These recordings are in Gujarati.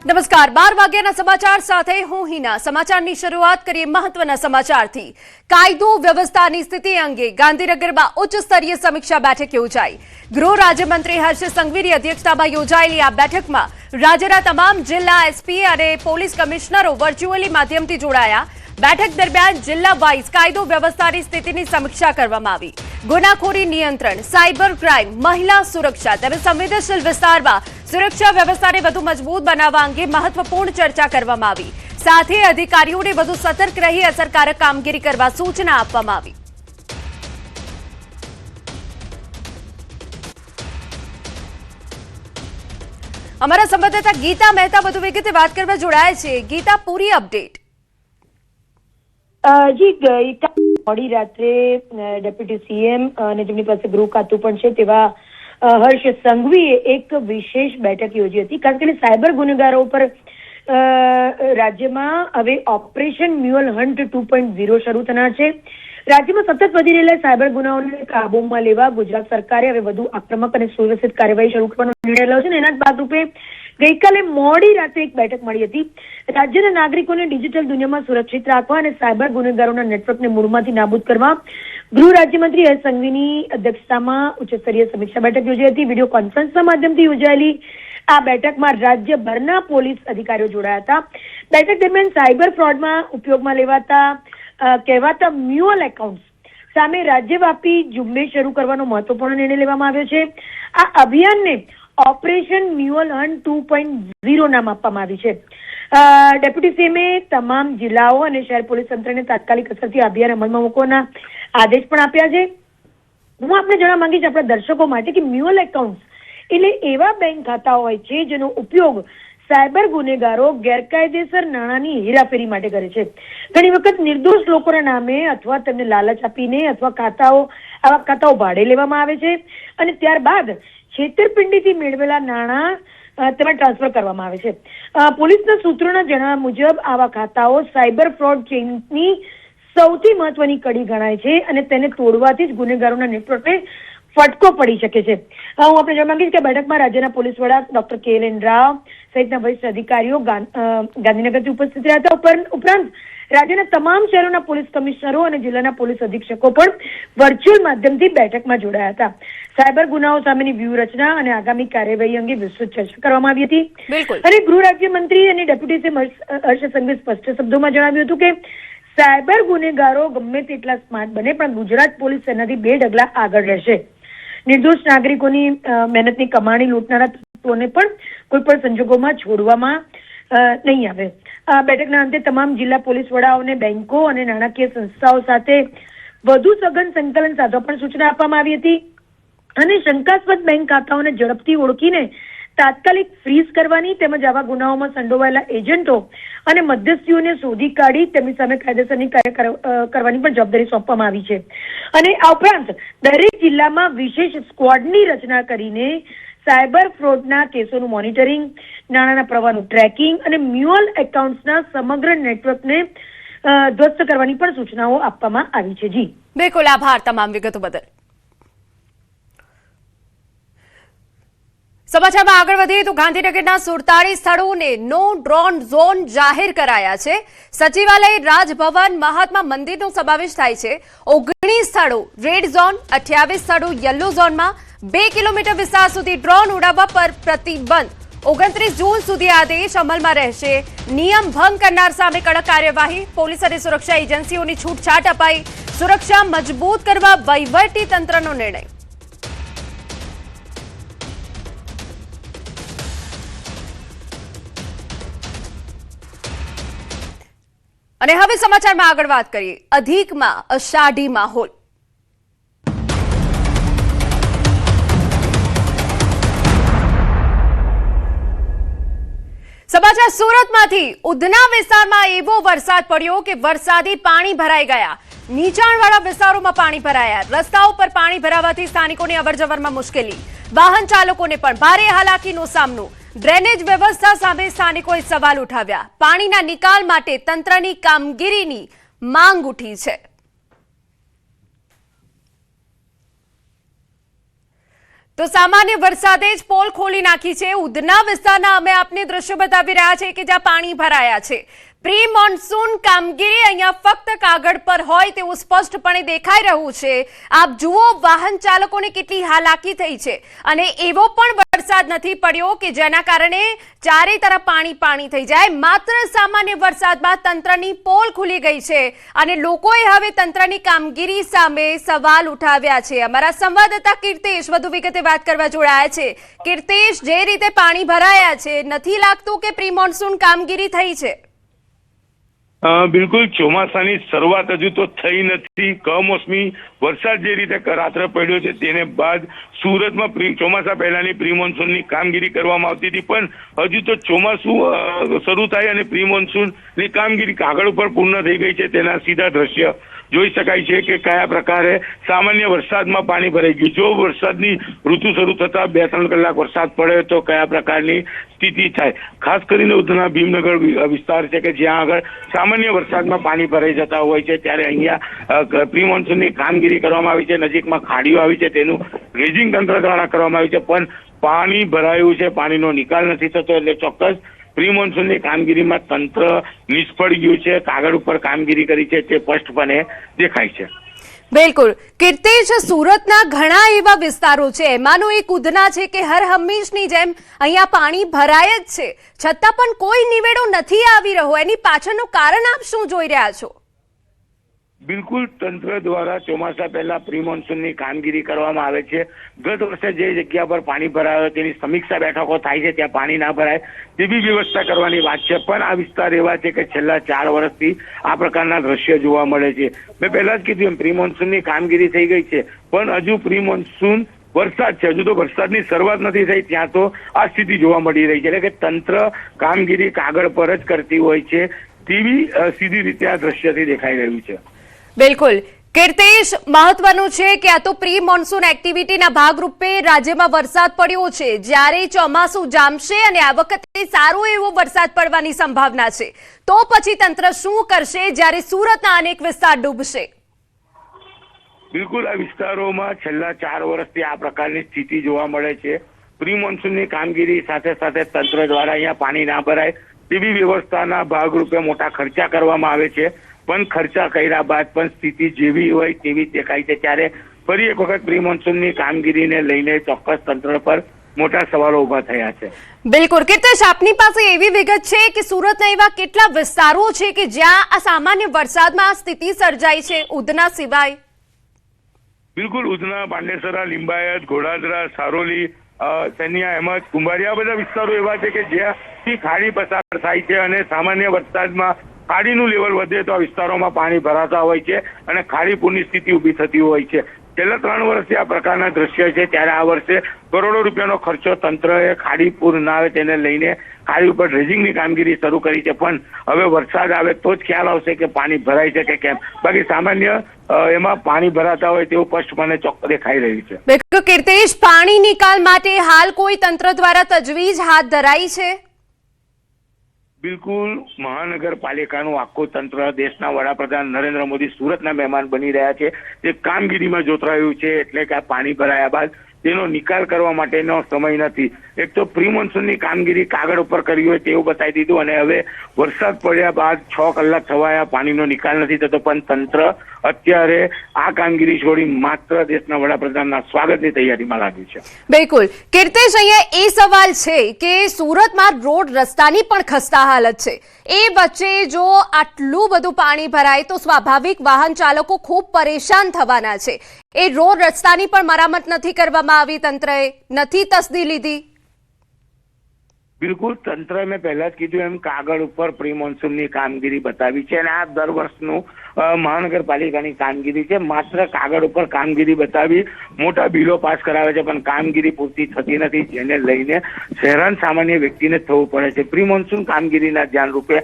નમસ્કાર 12 વાગ્યાના સમાચાર સાથે હું હિના સમાચારની શરૂઆત કરીએ મહત્વના સમાચારથી કાયદો વ્યવસ્થાની સ્થિતિ અંગે ગાંધીનગરમાં ઉચ્ચ સ્તરીય સમીક્ષા બેઠક યોજાઈ ગૃહ રાજ્યમંત્રી હર્ષ સંઘવીની અધ્યક્ષતામાં યોજાયેલી આ બેઠકમાં રાજ્યના તમામ જિલ્લા એસપી અને પોલીસ કમિશનરો વર્ચ્યુઅલી માધ્યમથી જોડાયા બેઠક દરમિયાન જિલ્લા વાઇઝ કાયદો વ્યવસ્થાની સ્થિતિની સમીક્ષા કરવામાં આવી ગુનાખોરી નિયંત્રણ સાયબર ક્રાઇમ મહિલા સુરક્ષા તેમજ સંવેદનશીલ વિસ્તારમાં સુરક્ષા વ્યવસ્થાને વધુ મજબૂત બનાવવા અંગે મહત્વપૂર્ણ ચર્ચા કરવામાં આવી સાથે અધિકારીઓને વધુ સતર્ક રહી અસરકારક કામગીરી કરવા સૂચના આપવામાં આવી અમારા સંવાદદાતા ગીતા મહેતા વધુ વિગતે વાત કરવા જોડાયા છે ગીતા પૂરી અપડેટ જી મોડી રાત્રે ડેપ્યુટી સીએમ અને જેમની પાસે ગૃહ ખાતું પણ છે તેવા હર્ષ સંઘવીએ એક વિશેષ બેઠક યોજી હતી ખાસ કરીને સાયબર ગુનેગારો ઉપર રાજ્યમાં હવે ઓપરેશન મ્યુઅલ હન્ટ 2.0 શરૂ થનાર છે રાજ્યમાં સતત વધી રહેલા સાયબર ગુનાઓને કાબૂમાં લેવા ગુજરાત સરકારે હવે વધુ આક્રમક અને સુવ્યવસ્થિત કાર્યવાહી શરૂ કરવાનો નિર્ણય લીધો છે એના જ ભાગરૂપે ગઈકાલે મોડી રાત્રે એક બેઠક મળી હતી રાજ્યના નાગરિકોને ડિજિટલ દુનિયામાં સુરક્ષિત રાખવા અને સાયબર ગુનેગારોના નેટવર્કને મૂળમાંથી નાબૂદ કરવા ગૃહ રાજ્યમંત્રી હર્ષ સંઘવીની અધ્યક્ષતામાં ઉચ્ચસ્તરીય સમીક્ષા બેઠક યોજાઈ હતી વિડીયો કોન્ફરન્સના માધ્યમથી યોજાયેલી આ બેઠકમાં રાજ્યભરના પોલીસ અધિકારીઓ જોડાયા હતા બેઠક દરમિયાન સાયબર ફ્રોડમાં ઉપયોગમાં લેવાતા કહેવાતા મ્યુઅલ એકાઉન્ટ સામે રાજ્યવ્યાપી ઝુંબેશ શરૂ કરવાનો મહત્વપૂર્ણ નિર્ણય લેવામાં આવ્યો છે આ અભિયાનને ઓપરેશન મ્યુઅલ હન્ટ 2.0 નામ આપવામાં આવી છે ડેપ્યુટી સીએમએ તમામ જિલ્લાઓ અને શહેર પોલીસ તંત્રને તાત્કાલિક અસરથી અભિયાન અમલમાં મૂકવાના આદેશ પણ આપ્યા છે હું આપને જણાવવા માંગીશ આપણા દર્શકો માટે કે મ્યુઅલ એકાઉન્ટ એટલે એવા બેંક ખાતાઓ હોય છે જેનો ઉપયોગ સાયબર ગુનેગારો ગેરકાયદેસર નાણાંની હેરાફેરી માટે કરે છે ઘણી વખત નિર્દોષ લોકોના નામે અથવા તેમને લાલચ આપીને અથવા આવા ખાતાઓ ભાડે લેવામાં આવે છે અને ત્યારબાદ છેતરપિંડીથી મેળવેલા નાણાં તેમાં ટ્રાન્સફર કરવામાં આવે છે પોલીસના સૂત્રોના જણાવ્યા મુજબ આવા ખાતાઓ સાયબર ફ્રોડ ચેઇનની સૌથી મહત્વની કડી ગણાય છે અને તેને તોડવાથી જ ગુનેગારોના નેટવર્કને ફટકો પડી શકે છે હું આપણે જણાવવા માંગીશ કે બેઠકમાં રાજ્યના પોલીસ વડા ડોક્ટર KLN રાવ સહિતના વરિષ્ઠ અધિકારીઓ ગાંધીનગરથી ઉપસ્થિત રહ્યા હતા ઉપરાંત રાજ્યના તમામ શહેરોના પોલીસ કમિશનરો અને જિલ્લાના પોલીસ અધિક્ષકો પણ વર્ચ્યુઅલ માધ્યમથી બેઠકમાં જોડાયા હતા સાયબર ગુનાઓ સામેની વ્યૂહરચના અને આગામી કાર્યવાહી અંગે વિસ્તૃત ચર્ચા કરવામાં આવી હતી અને ગૃહ રાજ્યમંત્રી અને ડેપ્યુટી સીએમ હર્ષ સંઘવીએ સ્પષ્ટ શબ્દોમાં જણાવ્યું હતું કે સાયબર ગુનેગારો ગમે તેટલા સ્માર્ટ બને પણ ગુજરાત પોલીસ તેનાથી 2 ડગલા આગળ રહેશે નિર્દોષ નાગરિકોની મહેનતની કમાણી લૂંટનારા તત્વોને પણ કોઈ પણ સંજોગોમાં છોડવામાં નહીં આવે બેઠકના અંતે તમામ જિલ્લા પોલીસ વડાઓને બેંકો અને નાણાકીય સંસ્થાઓ સાથે વધુ સઘન સંકલન સાધવા પણ સૂચના આપવામાં આવી હતી અને શંકાસ્પદ બેંક ખાતાઓને ઝડપથી ઓળખીને તાત્કાલિક ફ્રીઝ કરવાની તેમજ આવા ગુનાઓમાં સંડોવાયેલા એજન્ટો અને મધ્યસ્થીઓને શોધી કાઢી તેમની સામે કાયદેસરની કાર્ય કરવાની પણ જવાબદારી સોંપવામાં આવી છે અને આ ઉપરાંત દરેક જિલ્લામાં વિશેષ સ્ક્વોડની રચના કરીને સાયબર ફ્રોડના કેસોનું મોનિટરિંગ નાણાંના પ્રવાહનું ટ્રેકિંગ અને મ્યુઅલ એકાઉન્ટ્સના સમગ્ર નેટવર્કને ધ્વસ્ત કરવાની પણ સૂચનાઓ આપવામાં આવી છે જી બિલકુલ આભાર તમામ વિગતો બદલ સમાચારમાં આગળ વધીએ તો ગાંધીનગરના 47 સ્થળોને નો ડ્રોન ઝોન જાહેર કરાયા છે સચિવાલય રાજભવન મહાત્મા મંદિરનો સમાવેશ થાય છે 19 સ્થળો રેડ ઝોન 28 સ્થળો યલો ઝોનમાં 2 કિલોમીટર વિસ્તાર સુધી ડ્રોન ઉડાવવા પર પ્રતિબંધ 29 જૂન સુધી આદેશ અમલમાં રહેશે નિયમ ભંગ કરનાર સામે કડક કાર્યવાહી પોલીસ અને સુરક્ષા એજન્સીઓની છૂટછાટ અપાઈ સુરક્ષા મજબૂત કરવા વહીવટી તંત્રનો નિર્ણય અને હવે સમાચારમાં આગળ વાત કરીએ અધિકમાં અષાઢી માહોલ સમાચાર સુરતમાંથી ઉધના વિસ્તારમાં એવો વરસાદ પડ્યો કે વરસાદી પાણી ભરાઈ ગયા નીચાણવાળા વિસ્તારોમાં પાણી ભરાયા રસ્તાઓ પર પાણી ભરાવાથી સ્થાનિકોની અવરજવરમાં મુશ્કેલી વાહન ચાલકોને પણ ભારે હાલાકીનો સામનો ડ્રેનેજ વ્યવસ્થા સામે સ્થાનિકોએ સવાલ ઉઠાવ્યા પાણીના નિકાલ માટે તંત્રની કામગીરીની માંગ ઉઠી છે તો સામાન્ય વરસાદે જ પોલ ખોલી નાખી છે. ઉધના વિસ્તારના અમે આપને દ્રશ્ય બતાવી રહ્યા છે કે જ્યાં પાણી ભરાયા છે. પ્રી મોન્સૂન કામગીરી અહીંયા ફક્ત કાગળ પર હોય તેવું સ્પષ્ટપણે દેખાઈ રહ્યું છે. આપ જુઓ વાહન ચાલકોને કેટલી હાલાકી થઈ છે અને એવો પણ વરસાદ નથી પડ્યો કે જેના કારણે ચારે તરફ પાણી થઈ જાય. માત્ર સામાન્ય વરસાદમાં તંત્રની પોલ ખુલી ગઈ છે અને લોકોએ હવે તંત્રની કામગીરી સામે સવાલ ઉઠાવ્યા છે. અમારા સંવાદદાતા કીર્તેશ વધુ વિગતે વાત કરવા જોડાયા છે. કીર્તેશ, જે રીતે પાણી ભરાયા છે, નથી લાગતું કે પ્રી મોન્સૂન કામગીરી થઈ છે? બિલકુલ, ચોમાસાની શરૂઆત હજુ તો થઈ નથી. કમોસમી વરસાદ જે રીતે રાત્રે પડ્યો છે તેને બાદ સુરતમાં ચોમાસા પહેલાની પ્રી મોન્સૂનની કામગીરી કરવામાં આવતી હતી, પણ હજુ તો ચોમાસું શરૂ થાય અને પ્રી મોન્સૂનની કામગીરી કાગળ ઉપર પૂર્ણ થઈ ગઈ છે. તેના સીધા દ્રશ્ય જોઈ શકાય છે કે કયા પ્રકારે સામાન્ય વરસાદમાં પાણી ભરાઈ ગયું. જો વરસાદની ઋતુ શરૂ થતા 2-3 કલાક વરસાદ પડે તો કયા પ્રકારની સ્થિતિ થાય. ખાસ કરીને ઉધના ભીમનગર વિસ્તાર છે કે જ્યાં આગળ સામાન્ય વરસાદમાં પાણી ભરાઈ જતા હોય છે, ત્યારે અહીંયા પ્રી મોન્સૂનની કામગીરી કરવામાં આવી છે. નજીકમાં ખાડીઓ આવી છે, તેનું ડ્રેજિંગ તંત્ર દ્વારા કરવામાં આવ્યું છે, પણ પાણી ભરાયું છે, પાણીનો નિકાલ નથી થતો. એટલે ચોક્કસ પ્રી મોન્સૂનની કામગીરીમાં તંત્ર નિષ્ફળ ગયું છે. કાગળ ઉપર કામગીરી કરી છે તે સ્પષ્ટપણે દેખાય છે. બિલકુલ કીર્તેશ, સુરતના ઘણા એવા વિસ્તારો છે, એમાંનો એક ઉધના છે કે હર હંમેશની જેમ અહીંયા પાણી ભરાય જ છે, છતાં પણ કોઈ નિવેડો નથી આવી રહ્યો. એની પાછળનું કારણ આપ શું જોઈ રહ્યા છો? બિલકુલ, તંત્ર દ્વારા ચોમાસા પહેલા પ્રી મોન્સૂનની કામગીરી કરવામાં આવે છે. ગત વર્ષે જે જગ્યા પર પાણી ભરાયો તેની સમીક્ષા બેઠકો થાય છે, ત્યાં પાણી ના ભરાય તેવી વ્યવસ્થા કરવાની વાત છે. પણ આ વિસ્તાર એવા છે કે છેલ્લા 4 વર્ષથી આ પ્રકારના દ્રશ્ય જોવા મળે છે. મેં પહેલા જ કીધું એમ પ્રી મોન્સૂનની કામગીરી થઈ ગઈ છે, પણ હજુ પ્રી મોન્સૂન વરસાદ છે, હજુ તો વરસાદની શરૂઆત નથી થઈ, ત્યાં તો આ સ્થિતિ જોવા મળી રહી છે. એટલે કે તંત્ર કામગીરી કાગળ પર જ કરતી હોય છે તેવી સીધી રીતે આ દ્રશ્યથી દેખાઈ રહ્યું છે. બિલકુલ કીર્તેશ, મહત્વનું છે કે આ તો પ્રી મોન્સૂન એક્ટિવિટીના ભાગરૂપે રાજ્યમાં વરસાદ પડ્યો છે. જ્યારે ચોમાસું જામશે અને આ વખતે સારો એવો વરસાદ પડવાની સંભાવના છે, તો પછી તંત્ર શું કરશે જ્યારે સુરતના અનેક વિસ્તાર ડૂબશે? બિલકુલ, આ વિસ્તારોમાં છેલ્લા 4 વર્ષથી આ પ્રકારની સ્થિતિ જોવા મળે છે. પ્રી મોન્સૂનની કામગીરી સાથે સાથે તંત્ર દ્વારા અહીંયા પાણી ના ભરાય તેવી વ્યવસ્થાના ભાગરૂપે મોટા ખર્ચા કરવામાં આવે છે, પણ ખર્ચા કર્યા બાદ પણ સ્થિતિ જેવી હોય તેવી દેખાય છે. ત્યારે ફરી એક વખત પ્રી મોન્સૂનની કામગીરીને લઈને ચોક્કસ તંત્ર પર મોટા સવાલો ઉભા થયા છે. બિલકુલ કીર્તેશ, આપની પાસે એવી વિગત છે કે સુરતના એવા કેટલા વિસ્તારો છે કે જ્યાં આ સામાન્ય વરસાદમાં આ સ્થિતિ સર્જાઈ છે, ઉધના સિવાય? બિલકુલ, ઉધના, પાંડેસરા, લિંબાયત, ઘોડાદરા, સારોલી, સૈનિયા, અહેમદ, કુંભારિયા બધા વિસ્તારો એવા છે કે જ્યાંથી ખાડી પસાર થાય છે અને સામાન્ય વરસાદમાં ખાડીનું લેવલ વધે તો આ વિસ્તારોમાં પાણી ભરાતા હોય છે અને ખાડી પૂરની સ્થિતિ ઊભી થતી હોય છે. છેલ્લા 3 વર્ષથી આ પ્રકારના દ્રશ્ય છે, ત્યારે આ વર્ષે કરોડો રૂપિયાનો ખર્ચો તંત્રએ ખાડી પૂર ના આવે તેને લઈને ખાડી ઉપર ડ્રેજિંગની કામગીરી શરૂ કરી છે, પણ હવે વરસાદ આવે તો જ ખ્યાલ આવશે કે પાણી ભરાય છે કે કેમ. બાકી સામાન્ય એમાં પાણી ભરાતા હોય તેવું સ્પષ્ટપણે દેખાઈ રહ્યું છે. બિલકુલ કીર્તેશ, પાણી નિકાલ માટે હાલ કોઈ તંત્ર દ્વારા તજવીજ હાથ ધરાઈ છે? બિલકુલ, મહાનગરપાલિકાનું આખું તંત્ર દેશના વડાપ્રધાન નરેન્દ્ર મોદી સુરતના મહેમાન બની રહ્યા છે તે કામગીરીમાં જોતરાયું છે. એટલે કે આ પાણી ભરાયા બાદ તેનો નિકાલ કરવા માટેનો સમય નથી. એક તો પ્રી મોન્સૂનની કામગીરી કાગળ ઉપર કરી હોય તેવું બતાવી દીધું અને હવે વરસાદ પડ્યા બાદ 6 કલાક થવાયા, પાણીનો નિકાલ નથી થતો, પણ તંત્ર અત્યારે આ કામગીરી છોડી માત્ર દેશના વડાપ્રધાનના સ્વાગતની તૈયારીમાં લાગ્યું છે. બિલકુલ કીર્તેશ, અહીંયા એ સવાલ છે કે સુરતમાં રોડ રસ્તાની પણ ખસ્તા હાલત છે, એ વચ્ચે જો આટલું બધું પાણી ભરાય તો સ્વાભાવિક વાહન ચાલકો ખૂબ પરેશાન થવાના છે. એ રોડ રસ્તાની પણ મરામત નથી કરવામાં આવી, તંત્રએ નથી તસદી લીધી? બિલકુલ, તંત્ર મેં પહેલા જ કીધું એમ કાગળ ઉપર પ્રી મોન્સૂનની કામગીરી બતાવી છે અને આ દર વર્ષનું મહાનગરપાલિકાની કામગીરી છે. માત્ર કાગળ ઉપર કામગીરી બતાવી મોટા બિલો પાસ કરાવે છે, પણ કામગીરી પૂરતી થતી નથી, જેને લઈને હેરાન સામાન્ય વ્યક્તિને થવું પડે છે. પ્રી મોન્સૂન કામગીરીના ધ્યાનરૂપે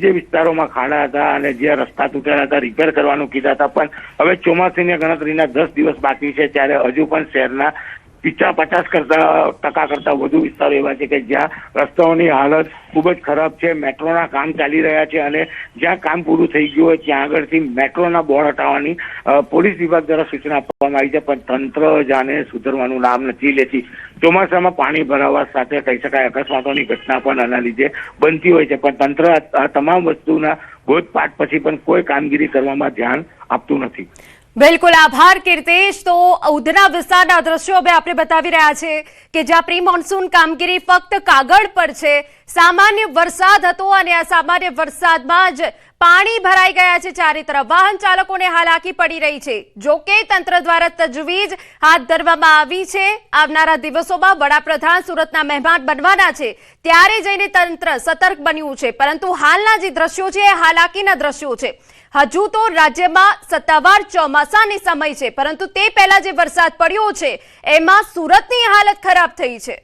જે વિસ્તારોમાં ખાડા હતા અને જે રસ્તા તૂટેલા હતા રિપેર કરવાનું કીધા હતા, પણ હવે ચોમાસાની ગણતરીના 10 દિવસ બાકી છે, ત્યારે હજુ પણ શહેરના 50% કરતા વધુ વિસ્તારો એવા છે કે જ્યાં રસ્તાઓની હાલત ખૂબ જ ખરાબ છે. મેટ્રોના કામ ચાલી રહ્યા છે અને જ્યાં કામ પૂરું થઈ ગયું હોય ત્યાં આગળથી મેટ્રોના બોર્ડ હટાવવાની પોલીસ વિભાગ દ્વારા સૂચના આપવામાં આવી છે, પણ તંત્ર જાણે સુધરવાનું નામ નથી લેતી. ચોમાસામાં પાણી ભરાવા સાથે કહી શકાય અકસ્માતોની ઘટના પણ આના લીધે બનતી હોય છે, પણ તંત્ર આ તમામ વસ્તુના બોધપાઠ પછી પણ કોઈ કામગીરી કરવામાં ધ્યાન આપતું નથી. બિલકુલ આભાર કીર્તેશ. તો ઉધના વિસ્તારના દ્રશ્યો હવે આપણે બતાવી રહ્યા છે કે જ્યાં પ્રી મોન્સૂન કામગીરી ફક્ત કાગળ પર છે. સામાન્ય વરસાદ હતો અને આ સામાન્ય વરસાદમાં જ પાણી ભરાઈ ગયા છે ચારે તરફ. વાહન ચાલકોને હાલાકી પડી રહી છે. જોકે તંત્ર દ્વારા તજવીજ હાથ ધરવામાં આવી છે. આવનારા દિવસોમાં વડાપ્રધાન સુરતના મહેમાન બનવાના છે ત્યારે જઈને તંત્ર સતર્ક બન્યું છે, પરંતુ હાલના જે દ્રશ્યો છે એ હાલાકીના દ્રશ્યો છે. હજુ તો રાજ્યમાં સત્તાવાર ચોમાસાની સમય છે, પરંતુ તે પહેલા જે વરસાદ પડ્યો છે એમાં સુરતની હાલત ખરાબ થઈ છે.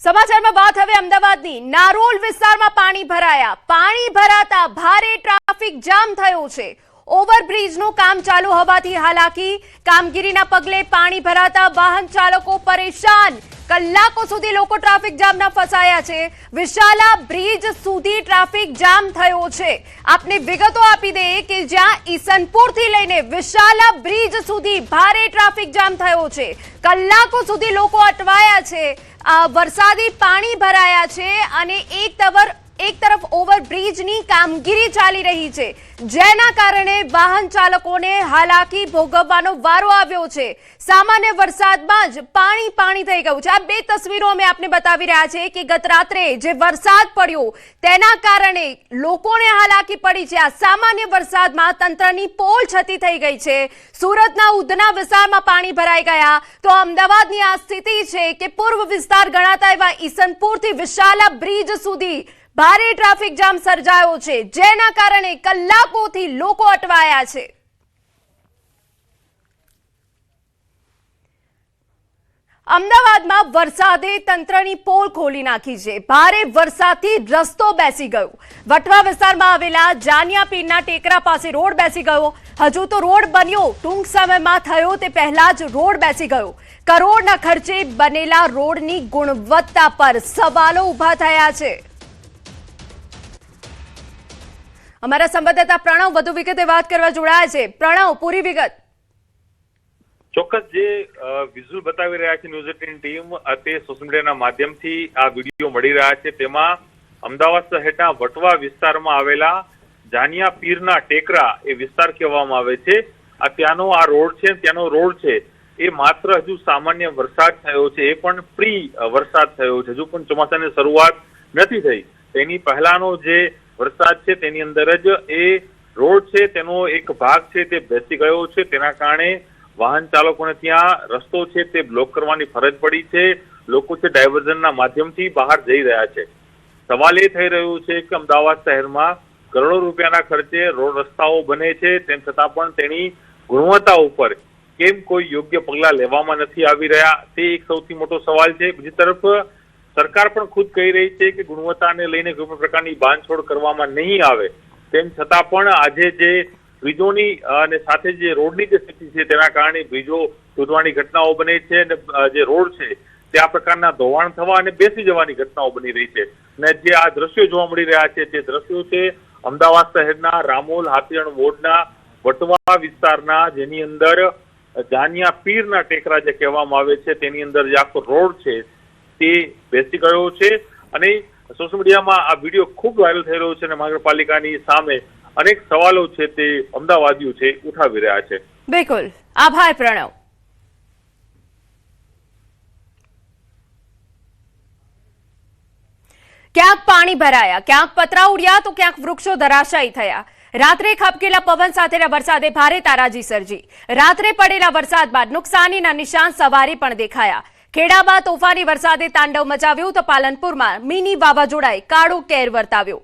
સમાચારમાં વાત હવે અમદાવાદની. નારોલ વિસ્તારમાં પાણી ભરાયા. પાણી ભરાતા ભારે ટ્રાફિક જામ થયો છે. ઓવરબ્રિજનું કામ ચાલુ હોવાથી હાલાકી. કામગીરીના પગલે પાણી ભરાતા વાહન ચાલકો પરેશાન. કલાકો સુધી લોકો ટ્રાફિક જામના ફસાયા છે. વિશાલા બ્રિજ સુધી ટ્રાફિક જામ થયો છે. આપને વિગતો આપી દઈએ કે જ્યાં ઈસનપુરથી લઈને વિશાલા બ્રિજ સુધી ભારે ટ્રાફિક જામ થયો છે. કલાકો સુધી લોકો અટવાયા છે. વરસાદી પાણી ભરાયા છે અને એક તરફ ઓવરબ્રિજની કામગીરી ચાલી રહી છે, જેના કારણે વાહન ચાલકોને હાલાકી ભોગવવાનો વારો આવ્યો છે. સામાન્ય વરસાદમાં જ પાણી થઈ ગયું છે. આ બે તસવીરો અમે આપને બતાવી રહ્યા છે કે ગત રાત્રે જે વરસાદ પડ્યો તેના કારણે લોકોને હાલાકી પડી છે. આ સામાન્ય વરસાદમાં તંત્રની પોલ છતી થઈ ગઈ છે. સુરતના ઉધના વિસ્તારમાં પાણી ભરાઈ ગયા. તો અમદાવાદની આ સ્થિતિ છે કે પૂર્વ વિસ્તાર ગણાતા એવા ઈસનપુરથી વિશાલા બ્રિજ સુધી ભારે ટ્રાફિક જામ સર્જાયો છે, જેના કારણે કલાકોથી લોકો અટવાયા છે. અમદાવાદમાં વરસાદે તંત્રની પોલ ખોલી નાખી છે. ભારે વરસાદથી રસ્તો બેસી ગયો. વટવા વિસ્તારમાં આવેલા જાનિયા પીરના ટેકરા પાસે રોડ બેસી ગયો. હજુ તો રોડ બન્યો, ટૂંક સમયમાં થયો તે પહેલા જ રોડ બેસી ગયો. કરોડના ખર્ચે બનેલા રોડની ગુણવત્તા પર સવાલો ઉભા થયા છે. અમારા સંવાદદાતા પ્રણવ વધુ વિગતે વાત કરવા જોડાયા છે. પ્રણવ, પૂરી વિગત. ચોક્કસ જે વિઝ્યુઅલ બતાવી રહ્યા છે ન્યૂઝ 18 ટીમ, તે સોશિયલ મીડિયાના માધ્યમથી આ વિડીયો મળી રહ્યા છે. તેમાં અમદાવાદ શહેરના વટવા વિસ્તારમાં આવેલા જાનિયા પીરના ટેકરા એ વિસ્તાર કહેવામાં આવે છે. ત્યાંનો આ રોડ છે, ત્યાંનો રોડ છે એ માત્ર હજુ સામાન્ય વરસાદ થયો છે, એ પણ પ્રી વરસાદ થયો છે. હજુ પણ ચોમાસાની શરૂઆત નથી થઈ. તેની પહેલાનો જે વરસાદ છે તેની અંદર જ એ રોડ છે તેનો એક ભાગ છે તે બેસી ગયો છે. તેના કારણે વાહન ચાલકોને ત્યાં રસ્તો છે તે બ્લોક કરવાની ફરજ પડી છે. લોકો છે ડાયવર્ઝનના માધ્યમથી બહાર જઈ રહ્યા છે. સવાલ એ થઈ રહ્યો છે કે અમદાવાદ શહેરમાં કરોડો રૂપિયાના ખર્ચે રોડ રસ્તાઓ બને છે, તેમ છતાં પણ તેની ગુણવત્તા ઉપર કેમ કોઈ યોગ્ય પગલાં લેવામાં નથી આવી રહ્યા, તે એક સૌથી મોટો સવાલ છે. બીજી તરફ સરકાર પણ ખુદ કહી રહી છે કે ગુણવત્તાને લઈને કોઈ પણ પ્રકારની બાંધછોડ કરવામાં નહીં આવે, તેમ છતાં પણ આજે જે બ્રિજોની અને સાથે જે રોડની જે સ્થિતિ છે તેના કારણે બ્રિજો તૂટવાની ઘટનાઓ બને છે અને જે રોડ છે તે આ પ્રકારના ધોવાણ થવા અને બેસી જવાની ઘટનાઓ બની રહી છે. અને જે આ દ્રશ્યો જોવા મળી રહ્યા છે તે દ્રશ્યો છે અમદાવાદ શહેરના રામોલ હાથીરણ વોર્ડના વટવા વિસ્તારના, જેની અંદર જાનિયા પીરના ટેકરા જે કહેવામાં આવે છે તેની અંદર જે આખો રોડ છે તે બેસી ગયો છે. અને સોશિયલ મીડિયામાં આ વિડીયો ખૂબ વાયરલ થઈ રહ્યો છે અને મહાનગરપાલિકાની સામે અનેક સવાલો છે તે અમદાવાદીઓ છે ઉઠાવી રહ્યા છે. બિલકુલ આભાર પ્રણવ. ક્યાંક પાણી ભરાયા, ક્યાંક પતરા ઉડ્યા તો ક્યાંક વૃક્ષો ધરાશાયી થયા. રાત્રે ખબકેલા પવન સાથેના વરસાદે ભારે તારાજી સર્જી. રાત્રે પડેલા વરસાદ બાદ નુકસાનીના નિશાન સવારે પણ દેખાયા. ખેડામાં તોફાની વરસાદે તાંડવ મચાવ્યું તો પાલનપુરમાં મિની વાવાઝોડાએ કાળો કેર વર્તાવ્યો.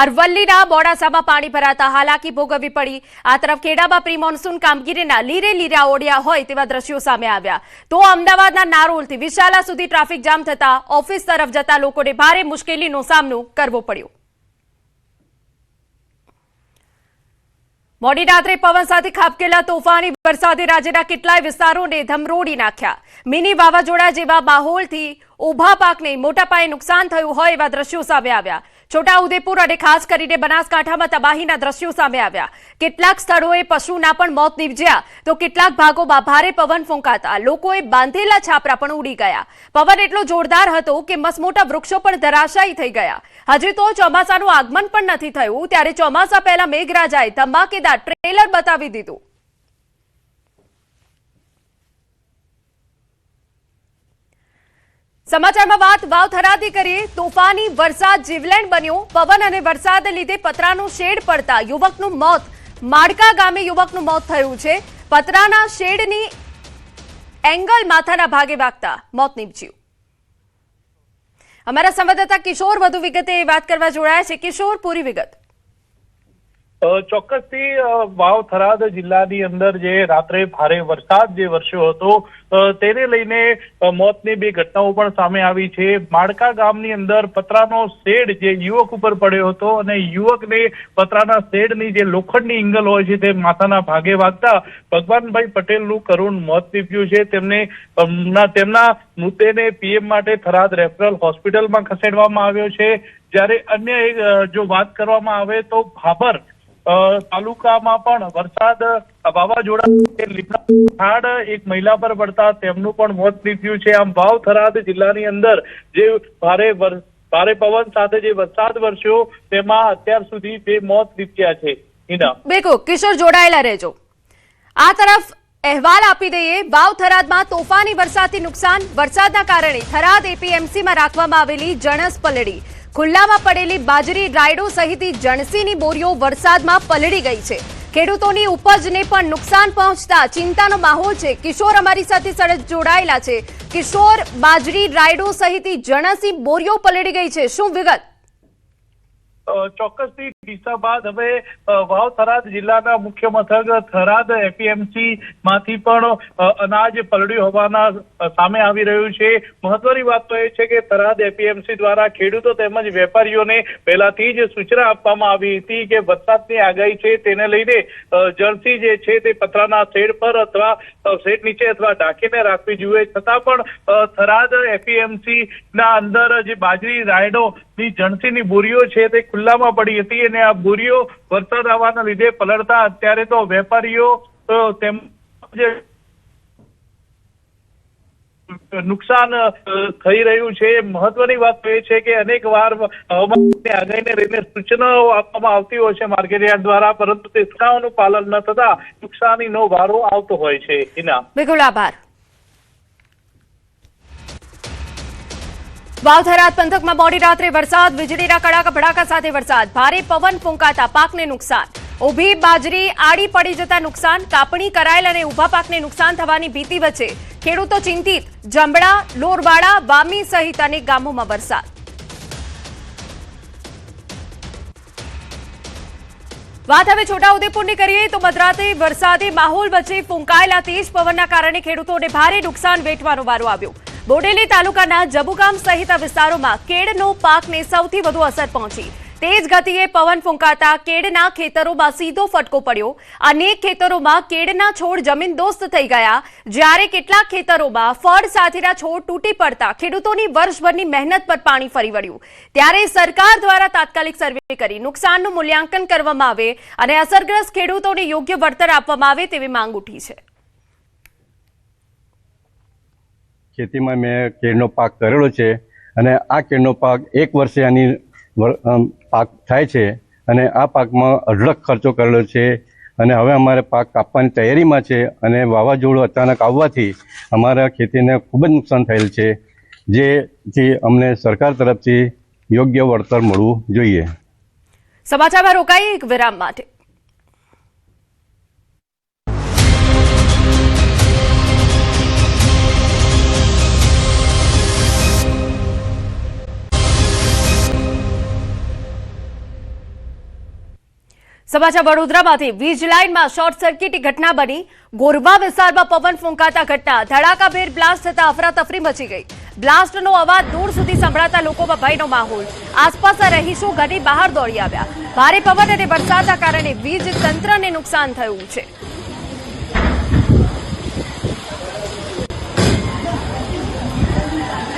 અરવલ્લીના મોડાસામાં પાણી ભરાતા હાલાકી ભોગવવી પડી. આ તરફ ખેડામાં પ્રી મોન્સૂન કામગીરીના લીરા ઓઢ્યા હોય તેવા દ્રશ્યો સામે આવ્યા. તો અમદાવાદના નારોલથી વિશાલા સુધી ટ્રાફિક જામ થતા ઓફિસ તરફ જતા લોકોને ભારે મુશ્કેલીનો સામનો કરવો પડ્યો. મોડી રાત્રે પવન સાથે ખાબકેલા તોફાની વરસાદે રાજ્યના કેટલાય વિસ્તારોને ધમરોડી નાખ્યા। મિની વાવાઝોડા જેવા માહોલથી ઊભા પાકને મોટા પાયે નુકસાન થયું હોય એવા દ્રશ્યો સામે આવ્યા। છોટાઉદેપુર અને ખાસ કરીને બનાસકાંઠામાં તબાહીના દ્રશ્યો સામે આવ્યા। કેટલાક સ્થળોએ પશુના પણ મોત નીપજ્યા તો કેટલાક ભાગોમાં ભારે પવન ફૂંકાતા લોકોએ બાંધેલા છાપરા પણ ઉડી ગયા। પવન એટલો જોરદાર હતો કે મસમોટા વૃક્ષો પણ ધરાશાયી થઈ ગયા। હજી તો ચોમાસાનું આગમન પણ નથી થયું ત્યારે ચોમાસા પહેલા મેઘરાજાએ ધમાકેદાર ટ્રેલર બતાવી દીધું। સમાચારમાં વાત વાવથરાથી કરીએ। તોફાની વરસાદ જીવલેણ બન્યો। પવન અને વરસાદને લીધે પતરાનો શેડ પડતા યુવકનું મોત। માડકા ગામે યુવકનું મોત થયું છે। પતરાના શેડની એંગલ માથાના ભાગે વાગતા મોત નીપજ્યું। અમારા સંવાદદાતા કિશોર વધુ વિગતે વાત કરવા જોડાયા છે। કિશોર, પૂરી વિગત। ચોક્કસથી વાવ થરાદ જિલ્લાની અંદર જે રાત્રે ભારે વરસાદ જે વરસ્યો હતો તેને લઈને મોતની બે ઘટનાઓ પણ સામે આવી છે। માડકા ગામની અંદર પતરાનો શેડ જે યુવક ઉપર પડ્યો હતો અને યુવકને પતરાના શેડની જે લોખંડની એંગલ હોય છે તે માથાના ભાગે વાગતા ભગવાનભાઈ પટેલનું કરુણ મોત નીપજ્યું છે। તેમના મૃતદેહને પીએમ માટે થરાદ રેફરલ હોસ્પિટલમાં ખસેડવામાં આવ્યો છે। જ્યારે અન્ય જો વાત કરવામાં આવે તો ભાભર તાલુકામાં પણ વરસાદ વાવાઝોડા લીમડા એક મહિલા પર પડતા તેમનું પણ મોત નીપજ્યું છે। આમ વાવ થરાદ જિલ્લાની અંદર જે ભારે પવન સાથે જે વરસાદ વરસ્યો તેમાં અત્યાર સુધી 2 મોત નીપજ્યા છે। હિના, બિલકુલ કિશોર, જોડાયેલા રહેજો। આ તરફ અહેવાલ આપી દઈએ। વાવ થરાદમાં તોફાની વરસાદથી નુકસાન। વરસાદના કારણે થરાદ એપીએમસીમાં રાખવામાં આવેલી જણસ પલળી। ખુલ્લામાં પડેલી બાજરી, રાયડો સહિતની જણસીની બોરીઓ વરસાદમાં પલળી ગઈ છે। ખેડૂતોની ઉપજને પણ નુકસાન પહોંચતા ચિંતાનો માહોલ છે। કિશોર અમારી સાથે સડક જોડાયેલા છે। કિશોર, બાજરી, રાયડો સહિતની જણસી બોરીઓ પલળી ગઈ છે, શું વિગત? ચોક્કસથી ડીસા બાદ હવે વાવ થરાદ જિલ્લાના મુખ્ય મથક થરાદ એપીએમસી માંથી પણ અનાજ પલળ્યું હોવાના સામે આવી રહ્યું છે। મહત્વની વાત તો એ છે કે થરાદ એપીએમસી દ્વારા ખેડૂતો તેમજ વેપારીઓને પહેલાથી જ સૂચના આપવામાં આવી હતી કે વરસાદની આગાહી છે તેને લઈને જર્સી જે છે તે પતરાના શેડ પર અથવા શેડ નીચે અથવા ઢાંકીને રાખવી જોઈએ। છતાં પણ થરાદ એપીએમસી ના અંદર જે બાજરી, રાયડો ની જણસીની બોરીઓ છે તે ખુલ્લામાં પડી હતી અને આ બોરીઓ વરસાદ આવવાના લીધે પલળતા અત્યારે તો વેપારીઓ તેમ જે નુકસાન થઈ રહ્યું છે। મહત્વની વાત એ છે કે અનેક વાર હવામાનની આગાહીને લઈને સૂચનાઓ આપવામાં આવતી હોય છે માર્કેટયાર્ડ દ્વારા, પરંતુ તે સૂચનાઓનું પાલન ન થતા નુકસાનીનો વારો આવતો હોય છે। હિના, બિલકુલ, આભાર। વાવ થરાદ પંથકમાં મોડી રાત્રે વરસાદ। વીજળીના કડાકા ભડાકા સાથે વરસાદ। ભારે પવન ફૂંકાતા પાકને નુકસાન। ઊભી બાજરી આડી પડી જતા નુકસાન। કાપણી કરાયેલ અને ઊભા પાકને નુકસાન થવાની ભીતિ વચ્ચે ખેડૂતો ચિંતિત। જંબડા, લોરવાડા, વામી સહિત અનેક ગામોમાં વરસાદ। વાત હવે છોટાઉદેપુરની કરીએ તો મધરાતે વરસાદી માહોલ વચ્ચે ફૂંકાયેલા તેજ પવનના કારણે ખેડૂતોને ભારે નુકસાન વેઠવાનો વારો આવ્યો। બોડેલી તાલુકાના જબુગામ સહિત વિસ્તારોમાં કેળનો પાકને સૌથી વધુ અસર પહોંચી। તેજ ગતિએ પવન ફૂંકાતા કેળના ખેતરોમાં સીધો ફટકો પડ્યો। અનેક ખેતરોમાં કેળના છોડ જમીનદોસ્ત થઈ ગયા, જ્યારે કેટલાક ખેતરોમાં ફળ સાથેના છોડ તૂટી પડતા ખેડૂતોની વર્ષભરની મહેનત પર પાણી ફરી વળ્યું। ત્યારે સરકાર દ્વારા તાત્કાલિક સર્વે કરી નુકસાનનું મૂલ્યાંકન કરવામાં આવે અને અસરગ્રસ્ત ખેડૂતોને યોગ્ય વળતર આપવામાં આવે તેવી માંગ ઉઠી છે। ખેતીમાં મેં કેળનો પાક કરેલો છે અને આ કેળનો પાક 1 વર્ષે આની પાક થાય છે અને આ પાકમાં અઢળક ખર્ચો કરેલો છે અને હવે અમારે પાક કાપવાની તૈયારીમાં છે અને વાવાઝોડું અચાનક આવવાથી અમારા ખેતીને ખૂબ જ નુકસાન થયેલ છે, જેથી અમને સરકાર તરફથી યોગ્ય વળતર મળવું જોઈએ। સમાચારમાં રોકાઈએ એક વિરામ માટે। સમાચાર વડોદરામાંથી વીજ લાઇનમાં શોર્ટ સર્કિટની ઘટના બની. ગોરવા વિસ્તારમાં પવન ફૂંકાતા ઘટના, ધડાકાભેર બ્લાસ્ટ થતા અફરાતફરી મચી ગઈ. બ્લાસ્ટનો અવાજ દૂર સુધી સંભળાતા લોકોમાં ભયનો માહોલ. આસપાસના રહીશો ઘરની બહાર દોડી આવ્યા. ભારે પવન અને વરસાદના કારણે વીજ તંત્રને નુકસાન થયું છે.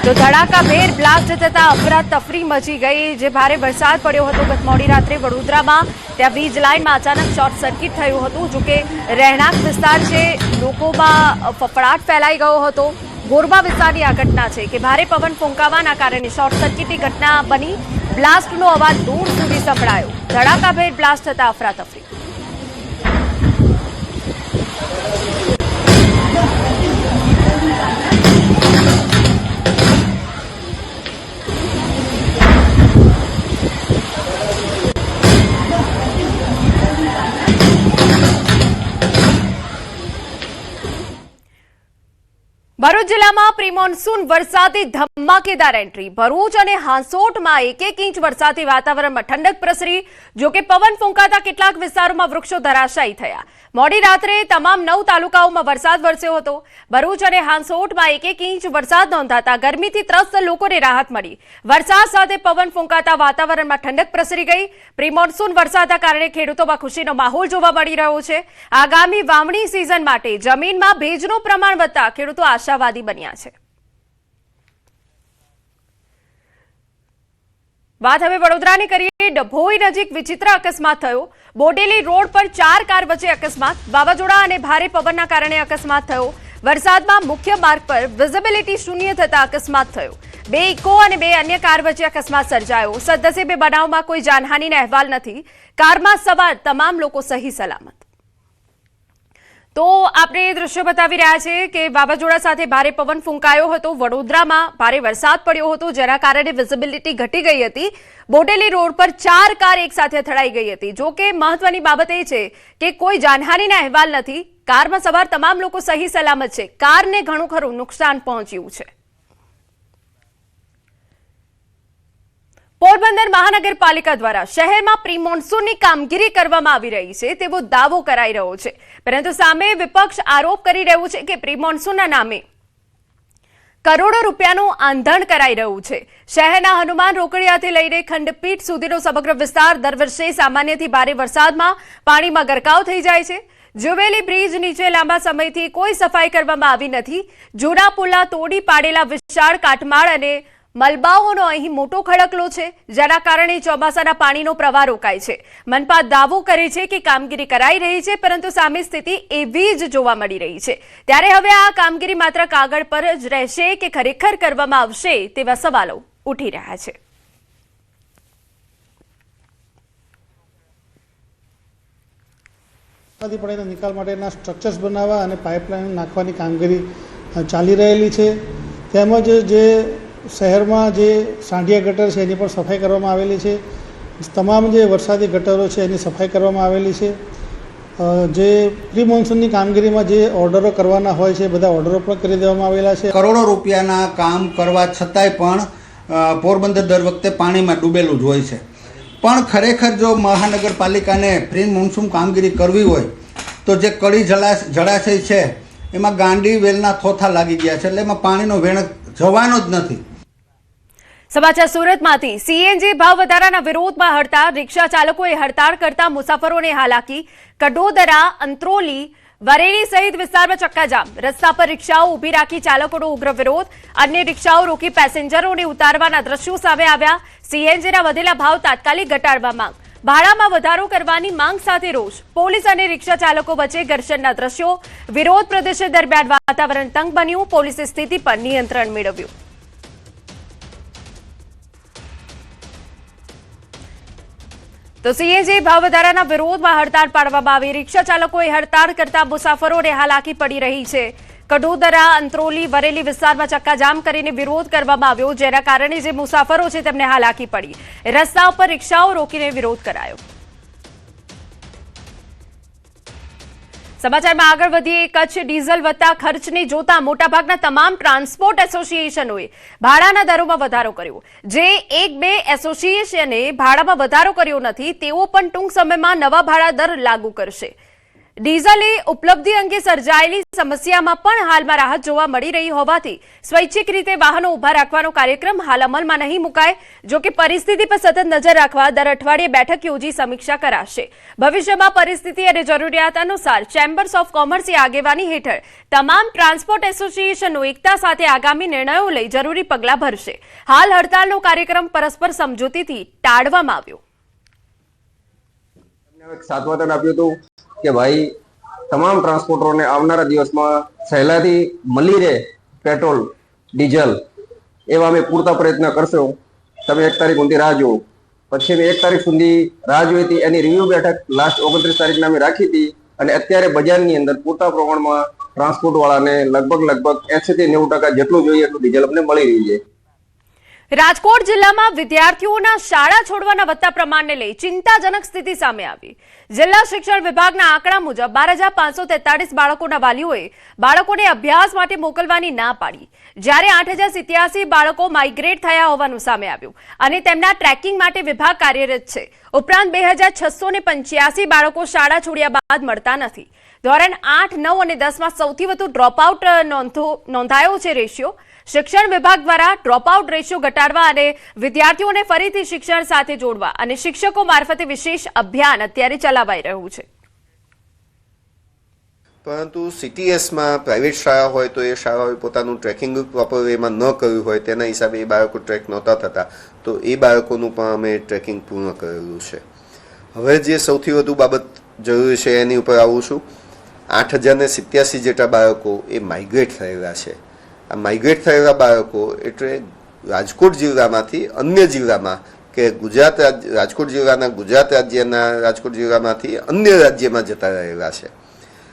તો ધડાકાભેર બ્લાસ્ટ થતા અફરાતફરી મચી ગઈ. જે ભારે વરસાદ પડ્યો હતો ગત મોડી રાત્રે વડોદરામાં, ત્યાં વીજ લાઇનમાં અચાનક શોર્ટ સર્કિટ થયું હતું. જોકે રહેણાંક વિસ્તાર છે, લોકોમાં ફફડાટ ફેલાઈ ગયો હતો. ગોરવા વિસ્તારની આ ઘટના છે કે ભારે પવન ફૂંકાવાના કારણે શોર્ટ સર્કિટની ઘટના બની. બ્લાસ્ટનો અવાજ દૂર સુધી સંભળાયો. ધડાકાભેર બ્લાસ્ટ થતા અફરાતફરી. ભરૂચ જિલ્લામાં પ્રી મોન્સૂન વરસાદી ધમાકેદાર એન્ટ્રી. ભરૂચ અને હાંસોટમાં 1 ઇંચ વરસાદથી વાતાવરણમાં ઠંડક પ્રસરી. જોકે પવન ફૂંકાતા કેટલાક વિસ્તારોમાં વૃક્ષો ધરાશાયી થયા. મોડી રાત્રે તમામ 9 તાલુકાઓમાં વરસાદ વરસ્યો હતો. ભરૂચ અને હાંસોટમાં 1 ઇંચ વરસાદ નોંધાતા ગરમીથી ત્રસ્ત લોકોને રાહત મળી. વરસાદ સાથે પવન ફૂંકાતા વાતાવરણમાં ઠંડક પ્રસરી ગઈ. પ્રી મોન્સૂન વરસાદના કારણે ખેડૂતોમાં ખુશીનો માહોલ જોવા મળી રહ્યો છે. આગામી વાવણી સિઝન માટે જમીનમાં ભેજનું પ્રમાણ વધતા ખેડૂતો આશાવાદી બન્યા છે. વાત હવે વડોદરાની કરીએ. ડભોઈ નજીક વિચિત્ર અકસ્માત થયો. બોડેલી રોડ પર 4 કાર વચ્ચે અકસ્માત. વાવાઝોડા અને ભારે પવનના કારણે અકસ્માત થયો. વરસાદમાં મુખ્ય માર્ગ પર વિઝિબિલિટી શૂન્ય થતા અકસ્માત થયો. 2 ઇકો અને 2 અન્ય કાર વચ્ચે અકસ્માત સર્જાયો. સદનસીબે બનાવમાં કોઈ જાનહાનિના અહેવાલ નથી. કારમાં સવાર તમામ લોકો સહી સલામત. તો આપણે એ દ્રશ્ય બતાવી રહ્યા છે કે વાવાઝોડા સાથે ભારે પવન ફૂંકાયો હતો. વડોદરામાં ભારે વરસાદ પડ્યો હતો, જેના કારણે વિઝિબિલિટી ઘટી ગઈ હતી. બોડેલી રોડ પર 4 કાર એક સાથે અથડાઈ ગઈ હતી. જો કે મહત્વની બાબત એ છે કે કોઈ જાનહાનિના અહેવાલ નથી. કારમાં સવાર તમામ લોકો સહી સલામત છે. કારને ઘણું ખરું નુકસાન પહોંચ્યું છે. પોરબંદર મહાનગરપાલિકા દ્વારા શહેરમાં પ્રી મોન્સૂનની કામગીરી કરવામાં આવી રહી છે તેવો દાવો કરાઈ રહ્યો છે. પરંતુ સામે વિપક્ષ આરોપ કરી રહ્યું છે કે પ્રી મોન્સૂનના નામે કરોડો રૂપિયાનું આંધણ કરાઈ રહ્યું છે. શહેરના હનુમાન રોકડિયાથી લઈને ખંડપીઠ સુધીનો સમગ્ર વિસ્તાર દર વર્ષે સામાન્યથી ભારે વરસાદમાં પાણીમાં ગરકાવ થઈ જાય છે. જુવેલી બ્રિજ નીચે લાંબા સમયથી કોઈ સફાઈ કરવામાં આવી નથી. જૂના પુલના તોડી પાડેલા વિશાળ કાટમાળ અને મલબાઓનો અહીં મોટો ખડકલો છે, જેના કારણે ચોમાસાના પાણીનો પ્રવાહ રોકાય છે. મનપા દાવો કરે છે કે કામગીરી કરાઈ રહી છે, પરંતુ સામે સ્થિતિ એવી જ જોવા મળી રહી છે. ત્યારે હવે આ કામગીરી માત્ર કાગળ પર જ રહેશે કે ખરેખર કરવામાં આવશે તેવા સવાલો ઉઠી રહ્યા છે. પાણીના નિકાલ માટેના સ્ટ્રક્ચર્સ બનાવવા અને પાઇપલાઇન નાખવાની કામગીરી ચાલી રહેલી છે. તેમજ જે શહેરમાં જે સાંઢિયા ગટર છે એની પણ સફાઈ કરવામાં આવેલી છે. તમામ જે વરસાદી ગટરો છે એની સફાઈ કરવામાં આવેલી છે. જે પ્રી મોન્સૂનની કામગીરીમાં જે ઓર્ડરો કરવાના હોય છે બધા ઓર્ડરો પણ કરી દેવામાં આવેલા છે. કરોડો રૂપિયાના કામ કરવા છતાંય પણ પોરબંદર દર વખતે પાણીમાં ડૂબેલું જ હોય છે. પણ ખરેખર જો મહાનગરપાલિકાને પ્રી મોન્સૂન કામગીરી કરવી હોય તો જે કડી જળાશય છે એમાં ગાંડી વેલના થોથા લાગી ગયા છે, એટલે એમાં પાણીનો વેણ જવાનો જ નથી. સમાચાર સુરતમાંથી. સીએનજી ભાવ વધારાના વિરોધમાં હડતાળ. રિક્ષા ચાલકોએ હડતાળ કરતા મુસાફરોને હાલાકી. કડોદરા, અંત્રોલી, વરેલી સહિત વિસ્તારમાં ચક્કાજામ. રસ્તા પર રિક્ષાઓ ઊભી રાખી ચાલકોનો ઉગ્ર વિરોધ. અન્ય રિક્ષાઓ રોકી પેસેન્જરોને ઉતારવાના દ્રશ્યો સામે આવ્યા. સીએનજીના વધેલા ભાવ તાત્કાલિક ઘટાડવા માંગ. ભાડામાં વધારો કરવાની માંગ સાથે રોષ. પોલીસ અને રિક્ષા ચાલકો વચ્ચે ઘર્ષણના દ્રશ્યો. વિરોધ પ્રદર્શન દરમિયાન વાતાવરણ તંગ બન્યું. પોલીસે સ્થિતિ પર નિયંત્રણ મેળવ્યું. તો સીએનજી ભાવ વધારાના વિરોધમાં હડતાળ પાડવામાં આવી. રિક્ષા ચાલકોએ હડતાળ કરતા મુસાફરોને હાલાકી પડી રહી છે. કડોદરા, અંત્રોલી, વરેલી વિસ્તારમાં ચક્કાજામ કરીને વિરોધ કરવામાં આવ્યો, જેના કારણે જે મુસાફરો છે તેમને હાલાકી પડી. રસ્તા ઉપર રિક્ષાઓ રોકીને વિરોધ કરાયો. સમાચારમાં આગળ વધીએ. કચ્છ ડીઝલ વધતા ખર્ચને જોતા મોટાભાગના તમામ ટ્રાન્સપોર્ટ એસોસિએશનોએ ભાડાના દરોમાં વધારો કર્યો. જે 1-2 એસોસિએશને ભાડામાં વધારો કર્યો નથી તેઓ પણ ટૂંક સમયમાં નવા ભાડા દર લાગુ કરશે. ડીઝલની ઉપલબ્ધિ અંગે સર્જાયેલી સમસ્યામાં પણ હાલમાં રાહત જોવા મળી રહી હોવાથી સ્વૈચ્છિક રીતે વાહનો ઉભા રાખવાનો કાર્યક્રમ હાલ અમલમાં નહીં મુકાય. જો કે પરિસ્થિતિ પર સતત નજર રાખવા દર અઠવાડિયે બેઠક યોજી સમીક્ષા કરાશે. ભવિષ્યમાં પરિસ્થિતિ અને જરૂરિયાત અનુસાર ચેમ્બર્સ ઓફ કોમર્સની આગેવાની હેઠળ તમામ ટ્રાન્સપોર્ટ એસોસિએશનો એકતા સાથે આગામી નિર્ણયો લઈ જરૂરી પગલાં ભરશે. હાલ હડતાલનો કાર્યક્રમ પરસ્પર સમજૂતીથી ટાળવામાં આવ્યો. સાતવાતન આપ્યું હતું કે ભાઈ તમામ ટ્રાન્સપોર્ટરોને આવનારા દિવસમાં સહેલાથી મળી રહે પેટ્રોલ ડીઝલ એવા અમે પૂરતા પ્રયત્ન કરશો. તમે 1 તારીખ સુધી રાહ જુઓ. પછી અમે 1 તારીખ સુધી રાહ જોઈ હતી. એની રિવ્યુ બેઠક લાસ્ટ 29 તારીખના અમે રાખી હતી અને અત્યારે બજારની અંદર પૂરતા પ્રમાણમાં ટ્રાન્સપોર્ટ વાળાને લગભગ 80 થી 90% જેટલું જોઈએ એટલું ડીઝલ અમને મળી રહ્યું છે. રાજકોટ જિલ્લામાં વિદ્યાર્થીઓના શાળા છોડવાના વધતા પ્રમાણને લઈ ચિંતાજનક સ્થિતિ સામે આવી. જિલ્લા શિક્ષણ વિભાગના આંકડા મુજબ 12,543 બાળકોના વાલીઓએ બાળકોને અભ્યાસ માટે મોકલવાની ના પાડી, જ્યારે 8,087 બાળકો માઇગ્રેટ થયા હોવાનું સામે આવ્યું અને તેમના ટ્રેકિંગ માટે વિભાગ કાર્યરત છે. ઉપરાંત 2,685 બાળકો શાળા છોડ્યા બાદ મળતા નથી. ધોરણ 8, 9 અને 10માં સૌથી વધુ ડ્રોપઆઉટ નોંધાયો છે રેશિયો. શિક્ષણ વિભાગ દ્વારા ડ્રોપઆઉટ રેશિયો ઘટાડવા અને વિદ્યાર્થીઓને ફરીથી શિક્ષણ સાથે જોડવા અને શિક્ષકો મારફતે વિશેષ અભિયાન અત્યારે ચલાવાઈ રહ્યું છે. પરંતુ CTSમાં પ્રાઇવેટ શાળા હોય તો એ શાળાઓએ પોતાનું ટ્રેકિંગ પ્રોપર વેમાં ન કર્યું હોય તેના હિસાબે એ બાળકો ટ્રેક નહોતા થતા, તો એ બાળકોનું પણ અમે ટ્રેકિંગ પૂર્ણ કરેલું છે. હવે જે સૌથી વધુ બાબત જરૂરી છે એની ઉપર આવું છું. 8,087 જેટલા બાળકો એ માઇગ્રેટ થયેલા છે. આ માઇગ્રેટ થયેલા બાળકો એટલે રાજકોટ જિલ્લામાંથી અન્ય જિલ્લામાં કે રાજકોટ જિલ્લાના ગુજરાત રાજ્યના રાજકોટ જિલ્લામાંથી અન્ય રાજ્યમાં જતા રહેલા છે.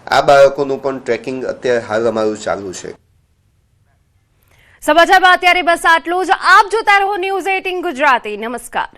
આ બાળકોનું પણ ટ્રેકિંગ અત્યારે હાલ અમારું ચાલુ છે. સમાચારમાં અત્યારે બસ આટલું જ. આપ જોતા રહો News 18 ગુજરાતી. નમસ્કાર.